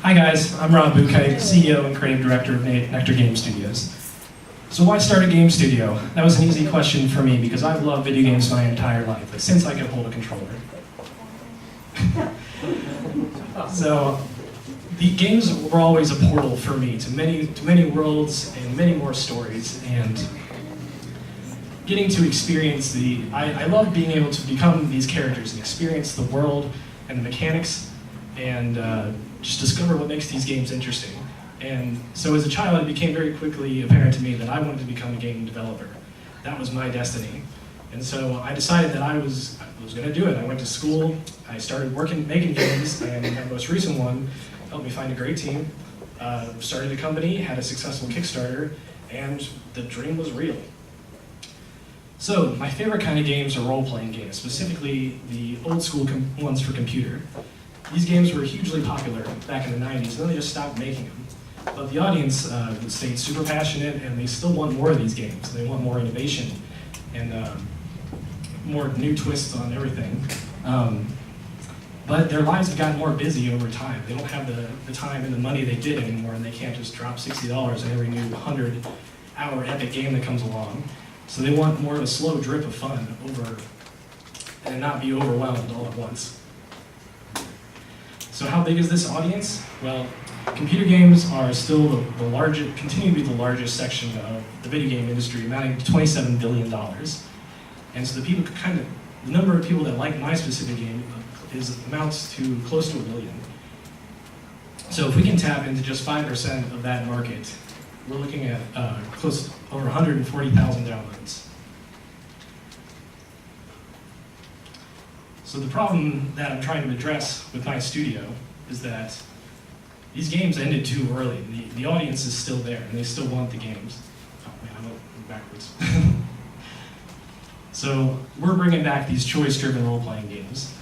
Hi guys, I'm Rob Bouquet, CEO and Creative Director of Nectar Game Studios. So why start a game studio? That was an easy question for me because I've loved video games my entire life, but since I could hold a controller. So the games were always a portal for me to many worlds and many more stories, and getting to experience I love being able to become these characters and experience the world and the mechanics and just discover what makes these games interesting. And so as a child, it became very quickly apparent to me that I wanted to become a game developer. That was my destiny. And so I decided that I was going to do it. I went to school, I started making games, and my most recent one helped me find a great team, started a company, had a successful Kickstarter, and the dream was real. So my favorite kind of games are role-playing games, specifically the old school ones for computer. These games were hugely popular back in the 90s, and then they just stopped making them. But the audience stayed super passionate, and they still want more of these games. They want more innovation and more new twists on everything. But their lives have gotten more busy over time. They don't have the time and the money they did anymore, and they can't just drop $60 on every new 100-hour epic game that comes along. So they want more of a slow drip of fun and not be overwhelmed all at once. So how big is this audience? Well, computer games are still the largest, continue to be the largest section of the video game industry, amounting to $27 billion. And so the number of people that like my specific game amounts to close to 1 billion. So if we can tap into just 5% of that market, we're looking at close to over 140,000 downloads. So the problem that I'm trying to address with my studio is that these games ended too early. The audience is still there, and they still want the games. Oh man, I'm going backwards. So we're bringing back these choice-driven role-playing games.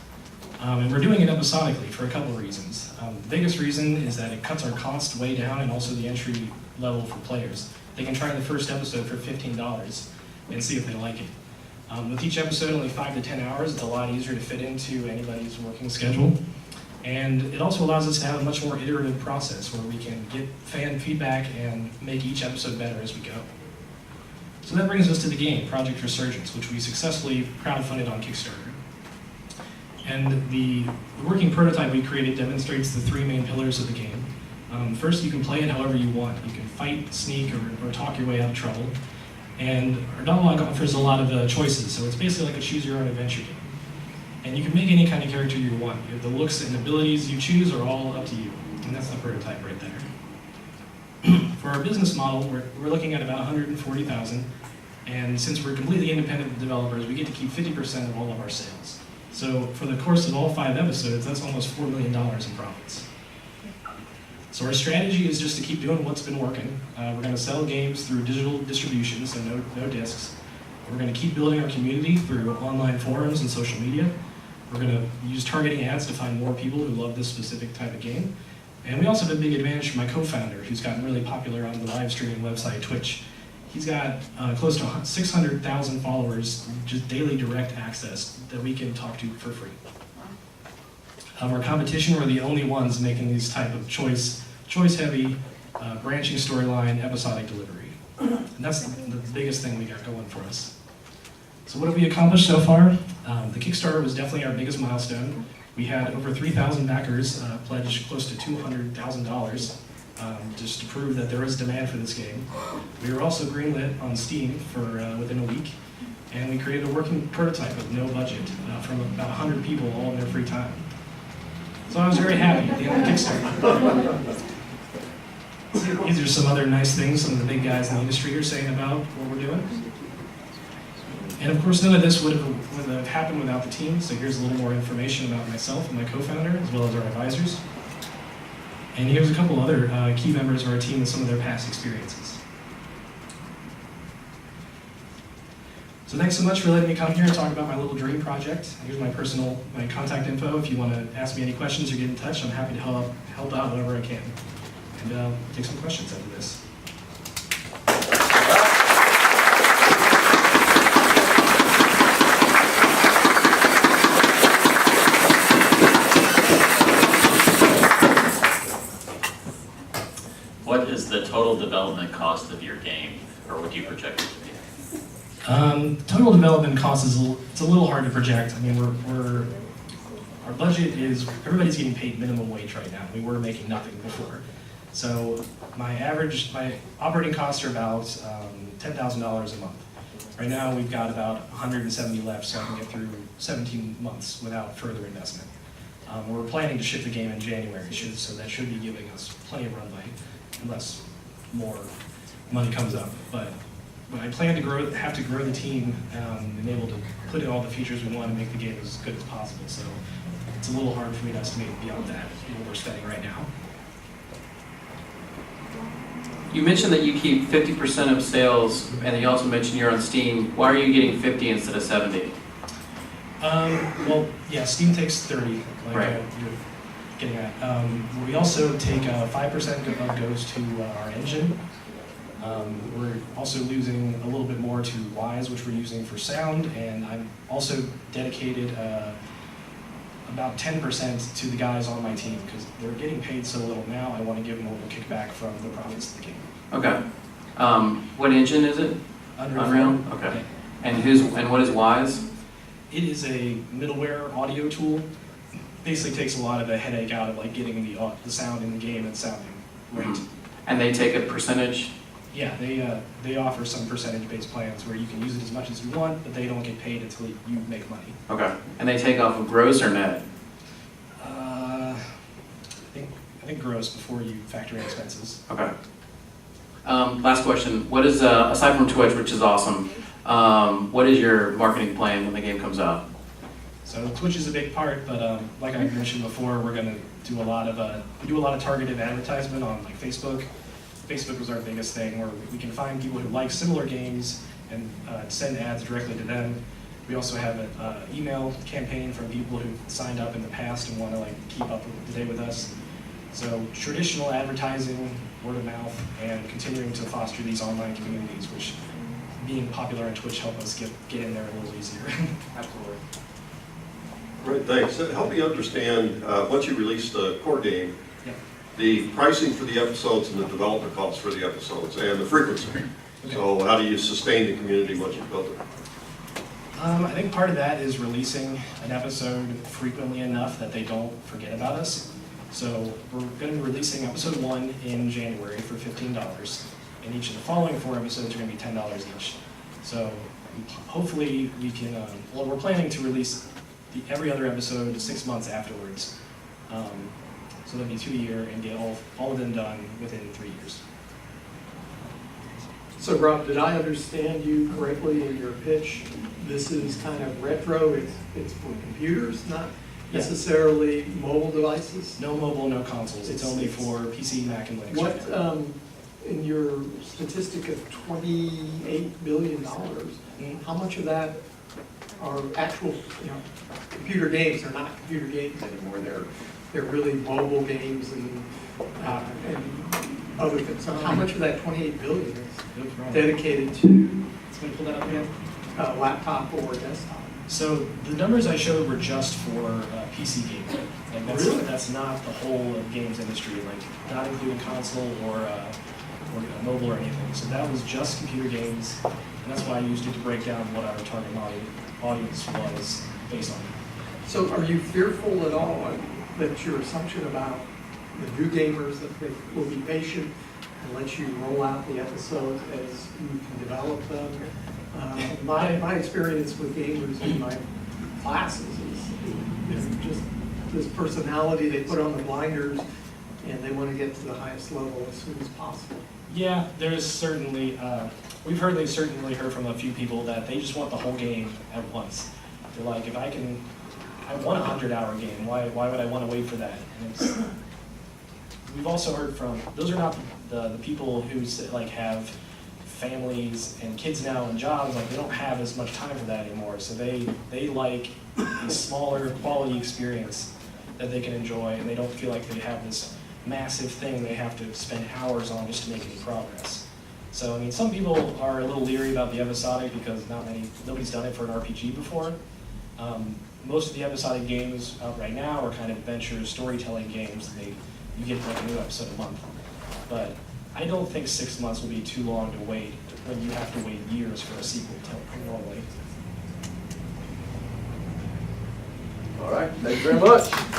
And we're doing it episodically for a couple of reasons. The biggest reason is that it cuts our cost way down, and also the entry level for players. They can try the first episode for $15 and see if they like it. With each episode only 5 to 10 hours, it's a lot easier to fit into anybody's working schedule. And it also allows us to have a much more iterative process where we can get fan feedback and make each episode better as we go. So that brings us to the game, Project Resurgence, which we successfully crowdfunded on Kickstarter. And the working prototype we created demonstrates the 3 main pillars of the game. First, you can play it however you want. You can fight, sneak, or talk your way out of trouble. And our dialogue offers a lot of choices, so it's basically like a choose-your-own-adventure game. And you can make any kind of character you want. The looks and abilities you choose are all up to you, and that's the prototype right there. For our business model, we're looking at about $140,000, and since we're completely independent developers, we get to keep 50% of all of our sales. So for the course of all 5 episodes, that's almost $4 million in profits. So our strategy is just to keep doing what's been working. We're going to sell games through digital distribution, so no discs. We're going to keep building our community through online forums and social media. We're going to use targeting ads to find more people who love this specific type of game. And we also have a big advantage from my co-founder, who's gotten really popular on the live streaming website Twitch. He's got close to 600,000 followers, just daily direct access that we can talk to for free. Of our competition, we're the only ones making these type of choice-heavy, branching storyline, episodic delivery. And that's the biggest thing we got going for us. So what have we accomplished so far? The Kickstarter was definitely our biggest milestone. We had over 3,000 backers pledge close to $200,000 just to prove that there is demand for this game. We were also greenlit on Steam for within a week, and we created a working prototype with no budget from about 100 people all in their free time. So I was very happy at the end of the Kickstarter. These are some other nice things some of the big guys in the industry are saying about what we're doing. And of course, none of this would have happened without the team, so here's a little more information about myself and my co-founder, as well as our advisors. And here's a couple other key members of our team and some of their past experiences. So thanks so much for letting me come here and talk about my little dream project. Here's my contact info. If you want to ask me any questions or get in touch, I'm happy to help out whenever I can. And take some questions after this. is the total development cost of your game, or what do you project it to be? Total development cost is it's a little hard to project. I mean, our budget is, everybody's getting paid minimum wage right now. We were making nothing before. So my operating costs are about $10,000 a month. Right now we've got about 170 left, so I can get through 17 months without further investment. We're planning to ship the game in January, so that should be giving us plenty of runway, unless more money comes up. But I plan to have to grow the team and able to put in all the features we want to make the game as good as possible. So it's a little hard for me to estimate beyond that, what we're spending right now. You mentioned that you keep 50% of sales, and then you also mentioned you're on Steam. Why are you getting 50 instead of 70? Well, yeah, Steam takes 30, like right. You're getting at. We also take 5% goes to our engine. We're also losing a little bit more to Wise, which we're using for sound, and I'm also dedicated about 10% to the guys on my team, because they're getting paid so little now. I want to give them a little kickback from the profits of the game. Okay. What engine is it? Unreal? Okay. And what is Wise? It is a middleware audio tool. Basically takes a lot of the headache out of like getting the sound in the game and sounding great. Mm-hmm. And they take a percentage? Yeah, they offer some percentage-based plans where you can use it as much as you want, but they don't get paid until you make money. Okay. And they take off of gross or net? I think gross before you factor in expenses. Okay. Last question. What is, aside from Twitch, which is awesome, what is your marketing plan when the game comes out? So Twitch is a big part, but like I mentioned before, we're going to do a lot of targeted advertisement on like Facebook. Facebook was our biggest thing, where we can find people who like similar games and send ads directly to them. We also have an email campaign from people who signed up in the past and want to like keep up to date with us. So traditional advertising, word of mouth, and continuing to foster these online communities, which being popular on Twitch help us get in there a little easier. Absolutely. Right, thanks. Help me understand, once you release the core game, Yep. the pricing for the episodes and the development costs for the episodes and the frequency. Okay. So how do you sustain the community once you've built it? I think part of that is releasing an episode frequently enough that they don't forget about us. So we're going to be releasing episode 1 in January for $15, and each of the following 4 episodes are going to be $10 each. So hopefully we can, well, we're planning to release every other episode 6 months afterwards. So that'll be 2 a year and get all of them done within 3 years. So Rob, did I understand you correctly in your pitch? This is kind of retro, it's for computers, not necessarily mobile devices? No mobile, no consoles. It's only for PC, Mac, and Linux. What, in your statistic of $28 billion, how much of that are actual, computer games? They're not computer games anymore. They're really mobile games and other things. So how much of that $28 billion is dedicated to Somebody pull that up again? laptop or desktop? So the numbers I showed were just for PC gaming. Like that's not the whole of games industry, like not including console or mobile or anything. So that was just computer games, and that's why I used it to break down what our target audience was based on. So are you fearful at all that your assumption about the new gamers, that they will be patient and let you roll out the episodes as you can develop them? My experience with gamers in my classes is just this personality they put on the blinders, and they want to get to the highest level as soon as possible. Yeah, there's certainly, they've certainly heard from a few people that they just want the whole game at once. They're like, if I want a 100-hour game, why would I want to wait for that? And we've also heard from, those are not the people who have families and kids now and jobs, like they don't have as much time for that anymore. So they like a smaller quality experience that they can enjoy, and they don't feel like they have this massive thing they have to spend hours on just to make any progress. So I mean, some people are a little leery about the episodic because nobody's done it for an RPG before. Most of the episodic games out right now are kind of adventure storytelling games. You get like a new episode a month. But I don't think 6 months will be too long to wait when you have to wait years for a sequel normally. All right, thank you very much.